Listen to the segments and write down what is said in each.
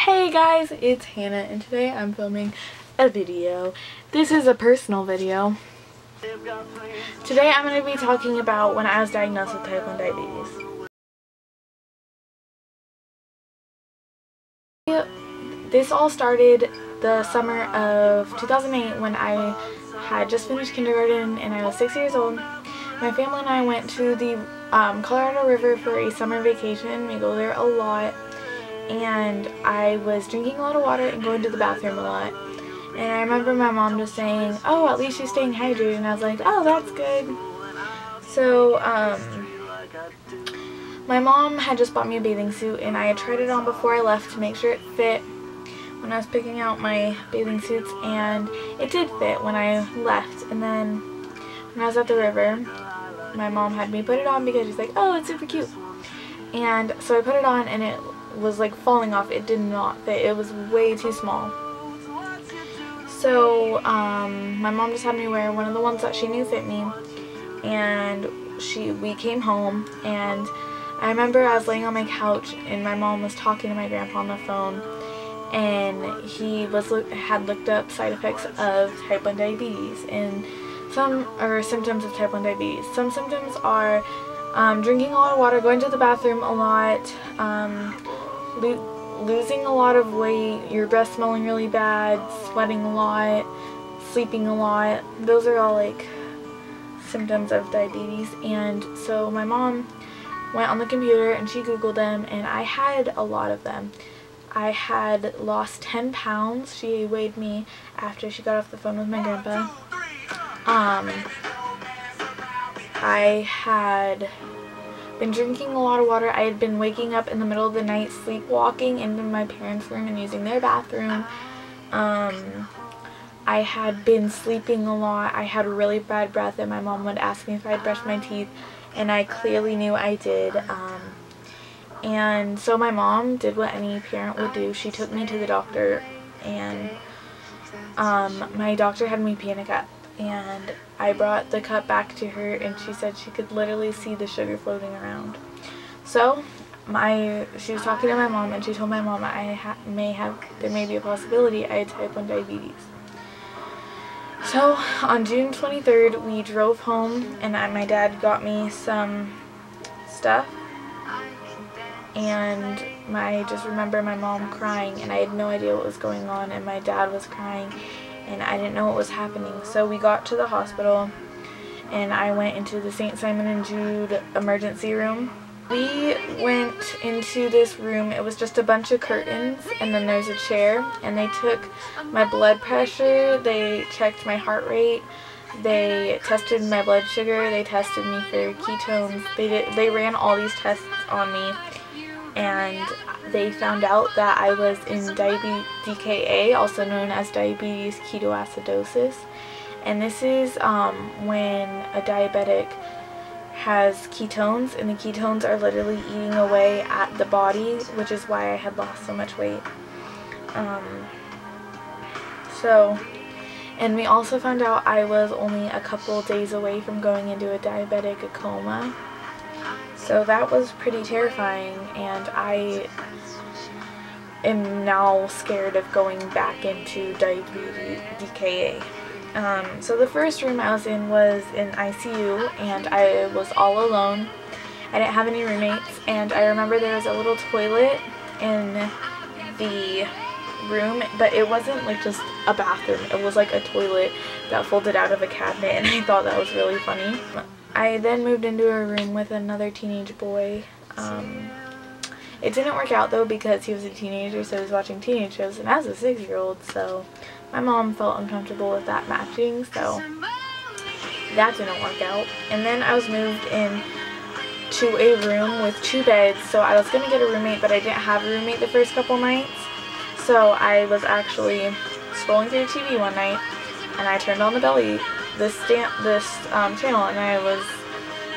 Hey guys, it's Hannah and today I'm filming a video. This is a personal video. Today I'm going to be talking about when I was diagnosed with type 1 diabetes. This all started the summer of 2008 when I had just finished kindergarten and I was 6 years old. My family and I went to the Colorado River for a summer vacation. We go there a lot. And I was drinking a lot of water and going to the bathroom a lot. And I remember my mom just saying, "Oh, at least she's staying hydrated." And I was like, "Oh, that's good." So, my mom had just bought me a bathing suit and I had tried it on before I left to make sure it fit when I was picking out my bathing suits, and it did fit when I left. And then when I was at the river, my mom had me put it on because she's like, "Oh, it's super cute." And so I put it on and it was like falling off. It did not fit. It was way too small. So my mom just had me wear one of the ones that she knew fit me, and we came home, and I remember I was laying on my couch and my mom was talking to my grandpa on the phone, and he had looked up side effects of type 1 diabetes and symptoms of type 1 diabetes. Some symptoms are drinking a lot of water, going to the bathroom a lot, losing a lot of weight, your breath smelling really bad, sweating a lot, sleeping a lot. Those are all like symptoms of diabetes. And so my mom went on the computer and she Googled them, and I had a lot of them. I had lost 10 pounds. She weighed me after she got off the phone with my grandpa. I had been drinking a lot of water. I had been waking up in the middle of the night, sleepwalking into my parents' room and using their bathroom. I had been sleeping a lot. I had really bad breath, and my mom would ask me if I had brushed my teeth, and I clearly knew I did. And so my mom did what any parent would do. She took me to the doctor, and my doctor had me pee in a cup. And I brought the cup back to her, and she said she could literally see the sugar floating around. So she was talking to my mom, and she told my mom there may be a possibility I had type 1 diabetes. So on June 23rd, we drove home, and my dad got me some stuff. And I just remember my mom crying, and I had no idea what was going on, and my dad was crying, and I didn't know what was happening. So we got to the hospital, and I went into the St. Simon and Jude emergency room. We went into this room. It was just a bunch of curtains, and then there's a chair, and they took my blood pressure, they checked my heart rate, they tested my blood sugar, they tested me for ketones. They ran all these tests on me, and they found out that I was in diabetes DKA, also known as diabetes ketoacidosis. And this is when a diabetic has ketones, and the ketones are literally eating away at the body, which is why I had lost so much weight. And we also found out I was only a couple days away from going into a diabetic coma. So that was pretty terrifying, and I am now scared of going back into diabetes DKA. So the first room I was in was in ICU, and I was all alone. I didn't have any roommates, and I remember there was a little toilet in the room, but it wasn't like just a bathroom. It was like a toilet that folded out of a cabinet, and I thought that was really funny. I then moved into a room with another teenage boy. It didn't work out though because he was a teenager, so he was watching teenage shows, and I was a 6-year-old, so my mom felt uncomfortable with that matching, so that didn't work out. And then I was moved in to a room with 2 beds, so I was going to get a roommate, but I didn't have a roommate the first couple nights. So I was actually scrolling through TV one night, and I turned on this channel, and I was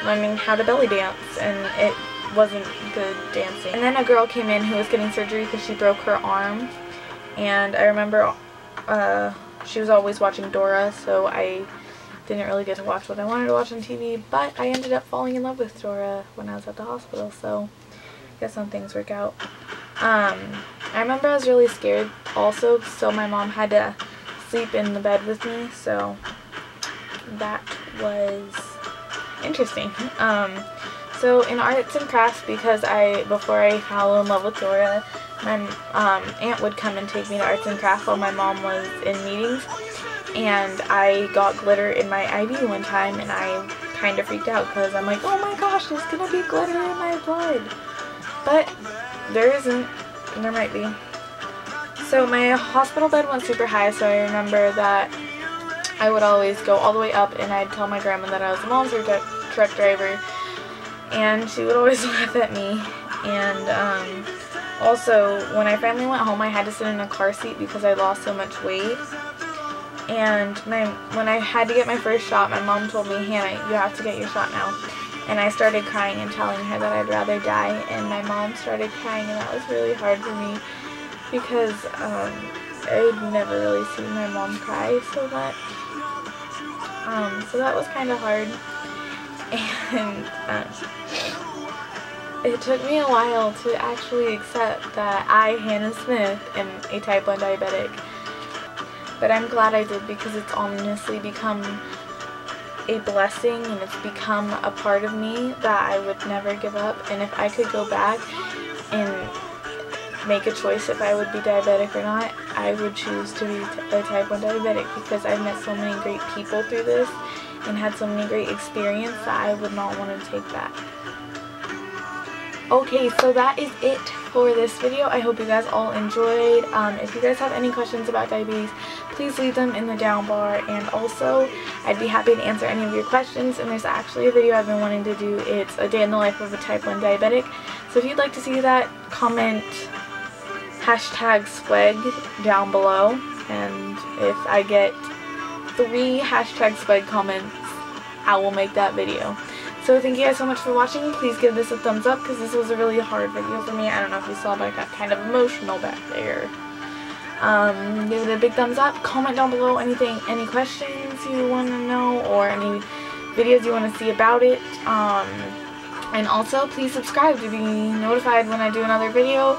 learning how to belly dance, and it wasn't good dancing. And then a girl came in who was getting surgery because she broke her arm, and I remember she was always watching Dora, so I didn't really get to watch what I wanted to watch on TV, but I ended up falling in love with Dora when I was at the hospital, so I guess some things work out. I remember I was really scared also, so my mom had to sleep in the bed with me, so that was interesting. So in arts and crafts, because before I fell in love with Dora, my aunt would come and take me to arts and crafts while my mom was in meetings, and I got glitter in my IV one time, and I kind of freaked out because I'm like, oh my gosh, there's gonna be glitter in my blood. But there isn't. There might be. So my hospital bed went super high, so I remember that I would always go all the way up, and I'd tell my grandma that I was a monster truck driver, and she would always laugh at me. And also, when I finally went home, I had to sit in a car seat because I lost so much weight. And when I had to get my first shot, my mom told me, Hannah, you have to get your shot now. And I started crying and telling her that I'd rather die, and my mom started crying, and that was really hard for me because I'd never really seen my mom cry so much. So that was kind of hard, and it took me a while to actually accept that I, Hannah Smith, am a type 1 diabetic. But I'm glad I did, because it's honestly become a blessing, and it's become a part of me that I would never give up. And if I could go back and make a choice if I would be diabetic or not, I would choose to be a type 1 diabetic, because I've met so many great people through this and had so many great experiences that I would not want to take back. Okay, so that is it for this video. I hope you guys all enjoyed. If you guys have any questions about diabetes, please leave them in the down bar, and also I'd be happy to answer any of your questions. And there's actually a video I've been wanting to do. It's a day in the life of a type 1 diabetic. So if you'd like to see that, comment #swag down below, and if I get 3 #swag comments, I will make that video. So thank you guys so much for watching. Please give this a thumbs up, because this was a really hard video for me. I don't know if you saw, but I got kind of emotional back there. Give it a big thumbs up. Comment down below any questions you want to know, or any videos you want to see about it. And also, please subscribe to be notified when I do another video,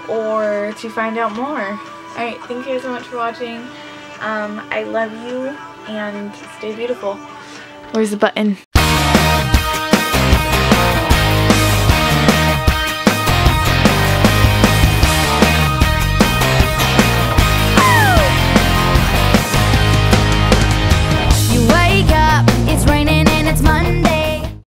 or to find out more. Alright, thank you guys so much for watching. I love you, and stay beautiful. Where's the button?